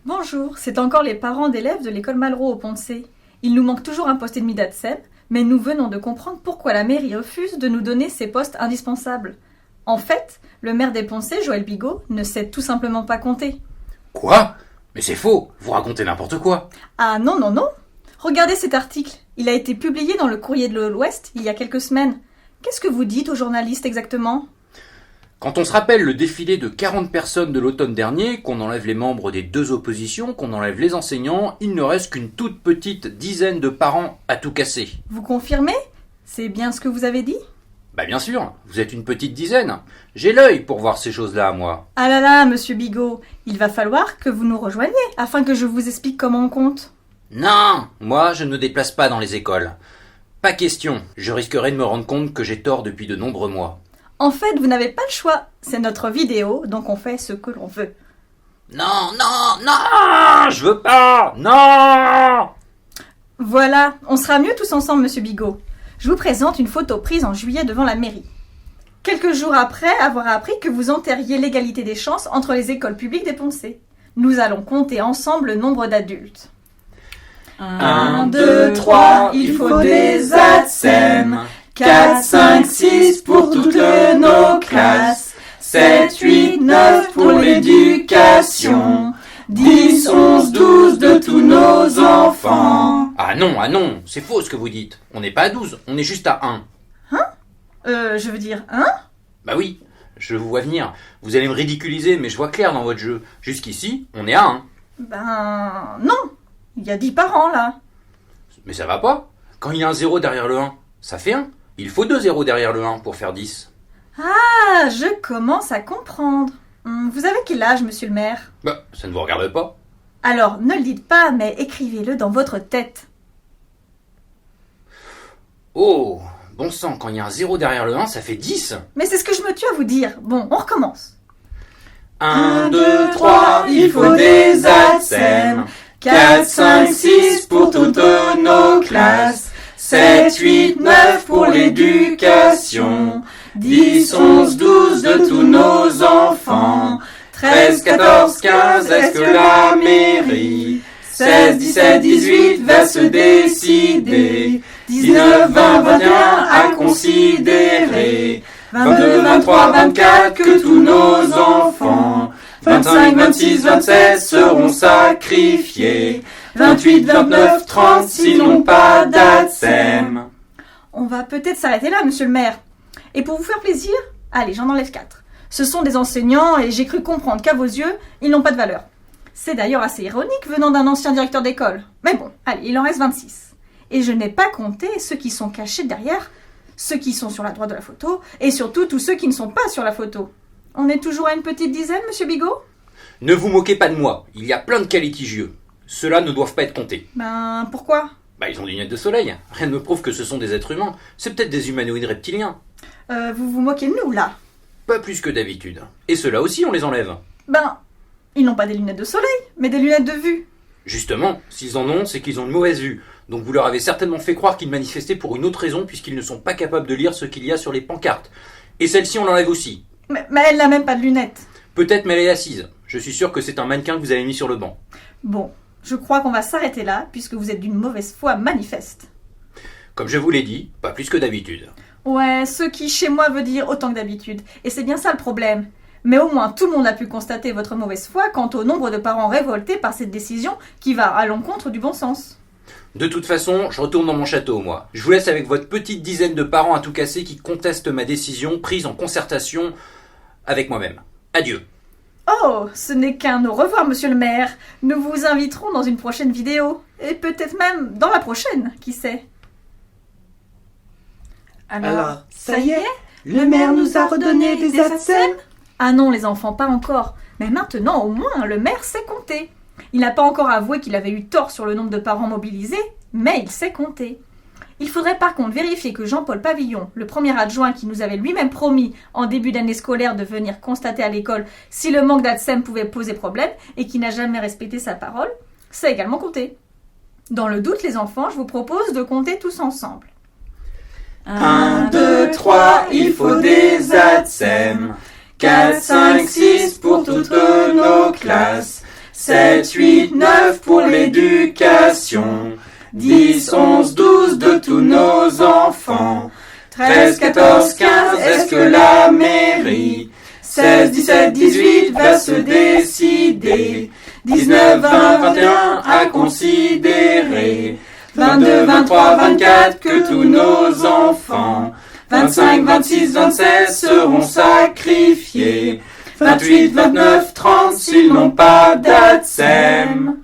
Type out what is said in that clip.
Bonjour, c'est encore les parents d'élèves de l'école Malraux au Pont-de-C. Il nous manque toujours un poste et demi d'ATSEM, mais nous venons de comprendre pourquoi la mairie refuse de nous donner ces postes indispensables. En fait, le maire des Ponts-de-C, Joël Bigot, ne sait tout simplement pas compter. Quoi? Mais c'est faux, vous racontez n'importe quoi. Ah non, non, non. Regardez cet article. Il a été publié dans le Courrier de l'Ouest il y a quelques semaines. Qu'est-ce que vous dites aux journalistes exactement ? Quand on se rappelle le défilé de 40 personnes de l'automne dernier, qu'on enlève les membres des deux oppositions, qu'on enlève les enseignants, il ne reste qu'une toute petite dizaine de parents à tout casser. Vous confirmez ? C'est bien ce que vous avez dit ? Bah bien sûr, vous êtes une petite dizaine. J'ai l'œil pour voir ces choses-là, moi. Ah là là, monsieur Bigot, il va falloir que vous nous rejoigniez afin que je vous explique comment on compte. Non, moi je ne me déplace pas dans les écoles. Pas question, je risquerais de me rendre compte que j'ai tort depuis de nombreux mois. En fait, vous n'avez pas le choix. C'est notre vidéo, donc on fait ce que l'on veut. Non, non, non, je veux pas, non. Voilà, on sera mieux tous ensemble, monsieur Bigot. Je vous présente une photo prise en juillet devant la mairie. Quelques jours après avoir appris que vous enterriez l'égalité des chances entre les écoles publiques des Ponts-de-C. Nous allons compter ensemble le nombre d'adultes. 1, 2, 3, il faut des ATSEM. 4, 5, 6 pour toutes nos classes. 7, 8, 9 pour l'éducation. 10, 11, 12 de tous nos enfants. Ah non, c'est faux ce que vous dites. On n'est pas à 12, on est juste à 1. Je veux dire, hein ? Bah oui, je vous vois venir. Vous allez me ridiculiser, mais je vois clair dans votre jeu. Jusqu'ici, on est à 1. Ben non, il y a 10 parents là. Mais ça va pas. Quand il y a un 0 derrière le 1, ça fait 1. Il faut 2 zéros derrière le 1 pour faire 10. Ah, je commence à comprendre. Vous avez quel âge, monsieur le maire ? Bah, ça ne vous regarde pas. Alors, ne le dites pas, mais écrivez-le dans votre tête. Oh, bon sang, quand il y a un 0 derrière le 1, ça fait 10. Mais c'est ce que je me tue à vous dire. Bon, on recommence. 1, 2, 3, il faut des ATSEM. 4, 5, 6 pour toutes nos classes. 7, 8, 9 pour l'éducation. 10, 11, 12 de tous nos enfants. 13, 14, 15, est-ce que la mairie? 16, 17, 18 va se décider. 19, 20, 21 à considérer. 22, 23, 24 que tous nos enfants. 25, 26, 27 seront sacrifiés. 28, 29, 30 sinon pas d'ATSEM. On va peut-être s'arrêter là, monsieur le maire. Et pour vous faire plaisir, allez, j'en enlève 4. Ce sont des enseignants et j'ai cru comprendre qu'à vos yeux, ils n'ont pas de valeur. C'est d'ailleurs assez ironique venant d'un ancien directeur d'école. Mais bon, allez, il en reste 26. Et je n'ai pas compté ceux qui sont cachés derrière, ceux qui sont sur la droite de la photo, et surtout tous ceux qui ne sont pas sur la photo. On est toujours à une petite dizaine, monsieur Bigot ? Ne vous moquez pas de moi, il y a plein de cas litigieux. Ceux-là ne doivent pas être comptés. Ben, pourquoi ? Bah ils ont des lunettes de soleil. Rien ne me prouve que ce sont des êtres humains. C'est peut-être des humanoïdes reptiliens. Vous vous moquez de nous, là ? Pas plus que d'habitude. Et ceux-là aussi, on les enlève. Ben, ils n'ont pas des lunettes de soleil, mais des lunettes de vue. Justement, s'ils en ont, c'est qu'ils ont une mauvaise vue. Donc vous leur avez certainement fait croire qu'ils manifestaient pour une autre raison puisqu'ils ne sont pas capables de lire ce qu'il y a sur les pancartes. Et celle-ci, on l'enlève aussi. Mais elle n'a même pas de lunettes. Peut-être, mais elle est assise. Je suis sûr que c'est un mannequin que vous avez mis sur le banc. Bon, je crois qu'on va s'arrêter là, puisque vous êtes d'une mauvaise foi manifeste. Comme je vous l'ai dit, pas plus que d'habitude. Ouais, ce qui chez moi veut dire autant que d'habitude. Et c'est bien ça le problème. Mais au moins tout le monde a pu constater votre mauvaise foi quant au nombre de parents révoltés par cette décision qui va à l'encontre du bon sens. De toute façon, je retourne dans mon château, moi. Je vous laisse avec votre petite dizaine de parents à tout casser qui contestent ma décision prise en concertation avec moi-même. Adieu. Oh, ce n'est qu'un au revoir, monsieur le maire. Nous vous inviterons dans une prochaine vidéo. Et peut-être même dans la prochaine, qui sait. Alors, ça y est, le maire nous a redonné des ATSEM? Ah non, les enfants, pas encore. Mais maintenant, au moins, le maire sait compter. Il n'a pas encore avoué qu'il avait eu tort sur le nombre de parents mobilisés, mais il sait compter. Il faudrait par contre vérifier que Jean-Paul Pavillon, le premier adjoint qui nous avait lui-même promis en début d'année scolaire de venir constater à l'école si le manque d'ATSEM pouvait poser problème et qui n'a jamais respecté sa parole, sait également compter. Dans le doute, les enfants, je vous propose de compter tous ensemble. 1, 2, 3, il faut des ATSEM. 4, 5, 6 pour toutes nos classes. 7, 8, 9 pour l'éducation. 10, 11, 12 de tous nos enfants. 13, 14, 15, est-ce que la mairie? 16, 17, 18 va se décider. 19, 20, 21 à considérer. 22, 23, 24 que tous nos enfants. 25, 26, 27 seront sacrifiés. 28, 29, 30 s'ils n'ont pas d'ATSEM.